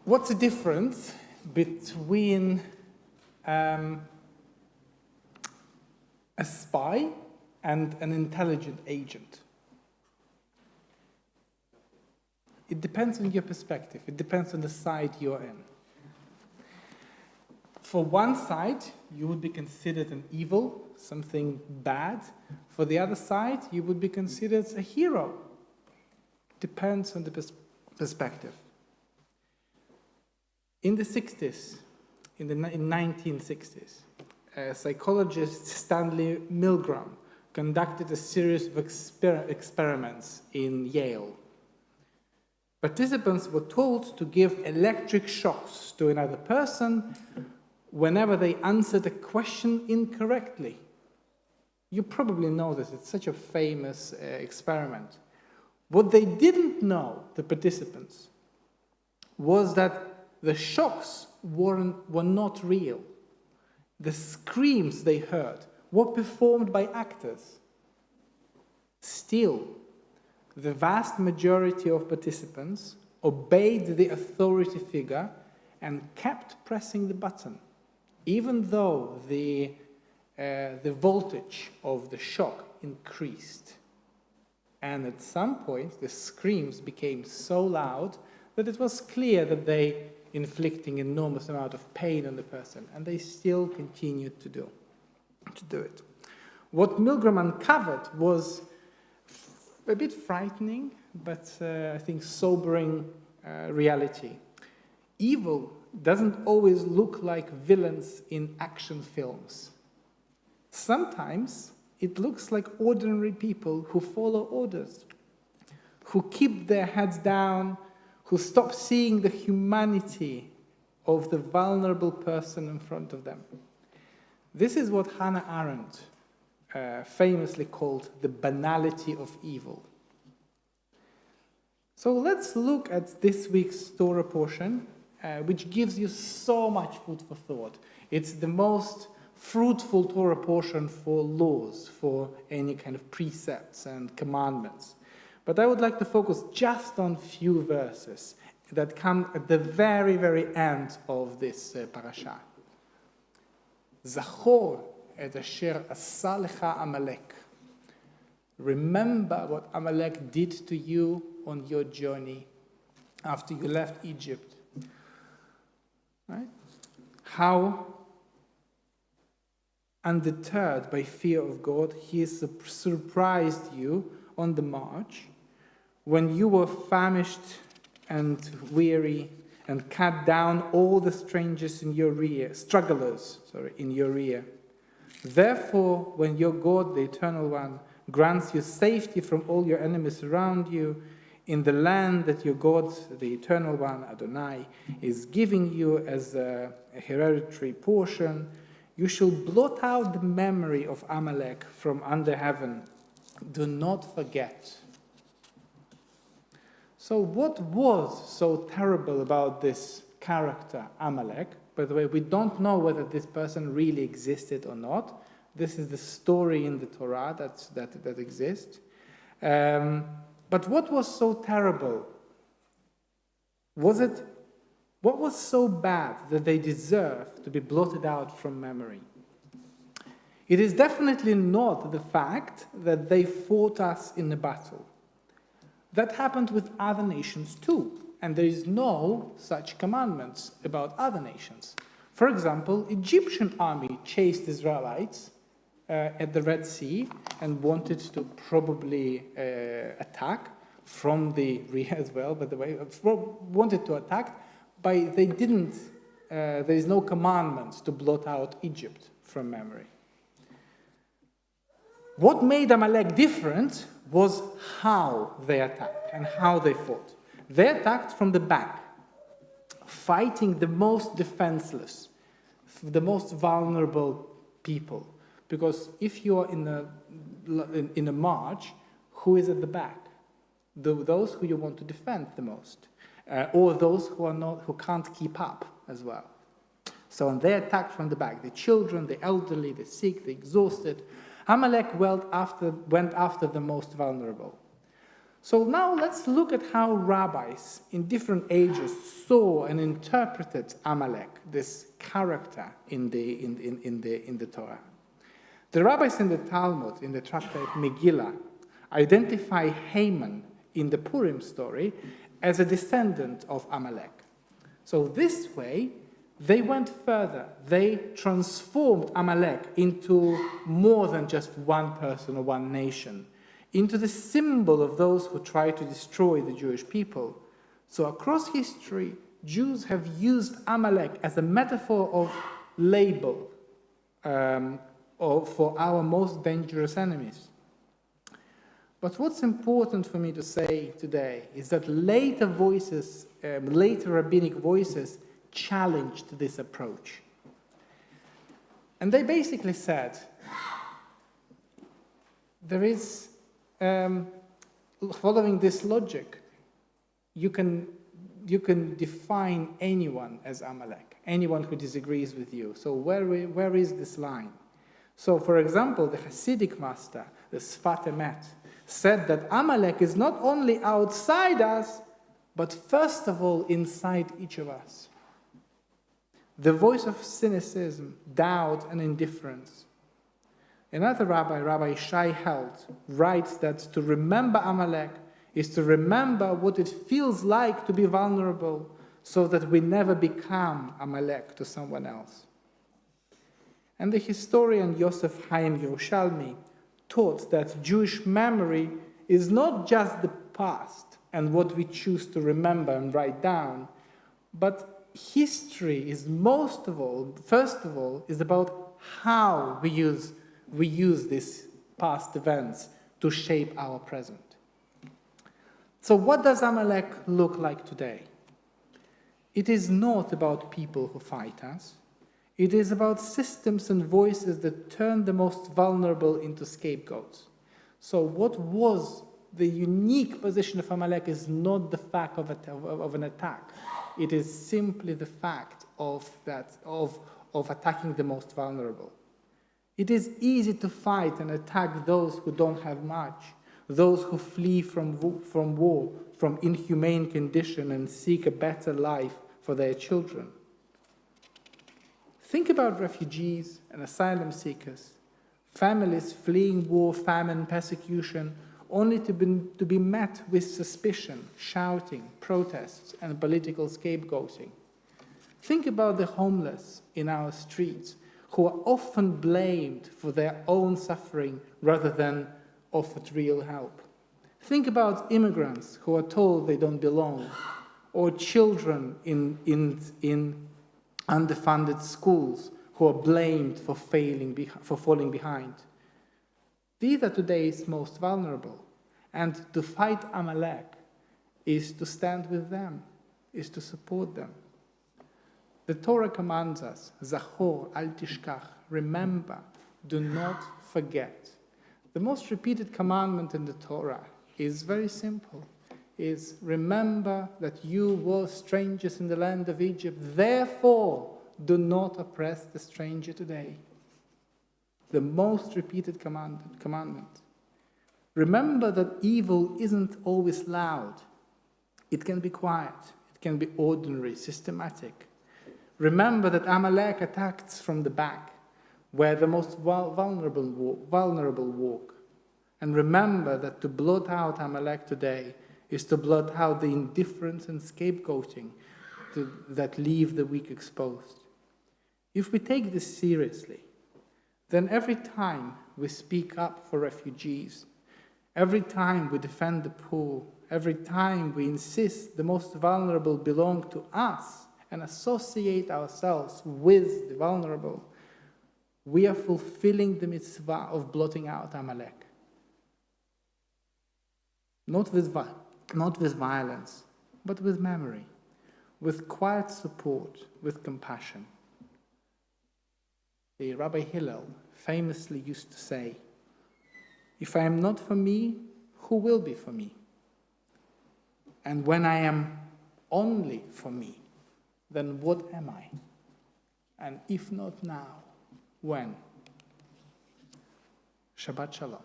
What's the difference between a spy and an intelligent agent? It depends on your perspective. It depends on the side you're in. For one side, you would be considered an evil, something bad. For the other side, you would be considered a hero. Depends on the perspective. In the 60s, in 1960s, psychologist Stanley Milgram conducted a series of experiments in Yale. Participants were told to give electric shocks to another person whenever they answered a question incorrectly. You probably know this, it's such a famous experiment. What they didn't know, the participants, was that the shocks were not real. The screams they heard were performed by actors. Still, the vast majority of participants obeyed the authority figure and kept pressing the button, even though the voltage of the shock increased. And at some point, the screams became so loud that it was clear that they inflicting enormous amount of pain on the person, and they still continued to do it. What Milgram uncovered was a bit frightening, but I think sobering reality. Evil doesn't always look like villains in action films. Sometimes it looks like ordinary people who follow orders, who keep their heads down, who stop seeing the humanity of the vulnerable person in front of them. This is what Hannah Arendt famously called the banality of evil. So let's look at this week's Torah portion, which gives you so much food for thought. It's the most fruitful Torah portion for laws, for any kind of precepts and commandments. But I would like to focus just on few verses that come at the very, very end of this parasha. Zachor et asher asa lecha Amalek. Remember what Amalek did to you on your journey after you left Egypt. Right? How, undeterred by fear of God, he surprised you on the march, when you were famished and weary, and cut down all the strangers in your rear, in your rear. Therefore, when your God, the Eternal One, grants you safety from all your enemies around you, in the land that your God, the Eternal One, Adonai, is giving you as a hereditary portion, you shall blot out the memory of Amalek from under heaven. Do not forget. So what was so terrible about this character, Amalek? By the way, we don't know whether this person really existed or not. This is the story in the Torah that exists. But what was so terrible? What was so bad that they deserve to be blotted out from memory? It is definitely not the fact that they fought us in a battle. That happened with other nations too, and there is no such commandments about other nations. For example, Egyptian army chased Israelites at the Red Sea and wanted to probably attack from the rear as well, by the way, wanted to attack, but they didn't, there is no commandments to blot out Egypt from memory. What made Amalek different was how they attacked and how they fought. They attacked from the back, fighting the most defenseless, the most vulnerable people. Because if you are in a march, who is at the back? Those who you want to defend the most, or those who can't keep up as well. So they attacked from the back: the children, the elderly, the sick, the exhausted. Amalek went after the most vulnerable. So now let's look at how rabbis in different ages saw and interpreted Amalek, this character in the Torah. The rabbis in the Talmud, in the tractate Megillah, identify Haman in the Purim story as a descendant of Amalek. So this way, they went further. They transformed Amalek into more than just one person or one nation, into the symbol of those who tried to destroy the Jewish people. So across history, Jews have used Amalek as a metaphor of label for our most dangerous enemies. But what's important for me to say today is that later rabbinic voices challenged this approach. And they basically said, there is, following this logic, you can define anyone as Amalek, anyone who disagrees with you. So where is this line? So, for example, the Hasidic master, the Sfat Emet, said that Amalek is not only outside us, but first of all inside each of us. The voice of cynicism, doubt, and indifference. Another rabbi, Rabbi Shai Held, writes that to remember Amalek is to remember what it feels like to be vulnerable, so that we never become Amalek to someone else. And the historian Yosef Chaim Yerushalmi taught that Jewish memory is not just the past and what we choose to remember and write down, but history is first of all, is about how we use these past events to shape our present. So what does Amalek look like today? It is not about people who fight us. It is about systems and voices that turn the most vulnerable into scapegoats. So what was the unique position of Amalek is not the fact of an attack. It is simply the fact of attacking the most vulnerable. It is easy to fight and attack those who don't have much, those who flee from war, from inhumane condition and seek a better life for their children. Think about refugees and asylum seekers, families fleeing war, famine, persecution, only to be met with suspicion, shouting, protests, and political scapegoating. Think about the homeless in our streets, who are often blamed for their own suffering rather than offered real help. Think about immigrants who are told they don't belong, or children in underfunded schools who are blamed for falling behind. These are today's most vulnerable, and to fight Amalek is to stand with them, is to support them. The Torah commands us, Zachor al tishkach, remember, do not forget. The most repeated commandment in the Torah is very simple, is remember that you were strangers in the land of Egypt, therefore do not oppress the stranger today. The most repeated commandment. Remember that evil isn't always loud. It can be quiet, it can be ordinary, systematic. Remember that Amalek attacks from the back, where the most vulnerable walk. And remember that to blot out Amalek today is to blot out the indifference and scapegoating that leave the weak exposed. If we take this seriously, then every time we speak up for refugees, every time we defend the poor, every time we insist the most vulnerable belong to us and associate ourselves with the vulnerable, we are fulfilling the mitzvah of blotting out Amalek. Not with violence, but with memory, with quiet support, with compassion. The Rabbi Hillel famously used to say, if I am not for me, who will be for me? And when I am only for me, then what am I? And if not now, when? Shabbat Shalom.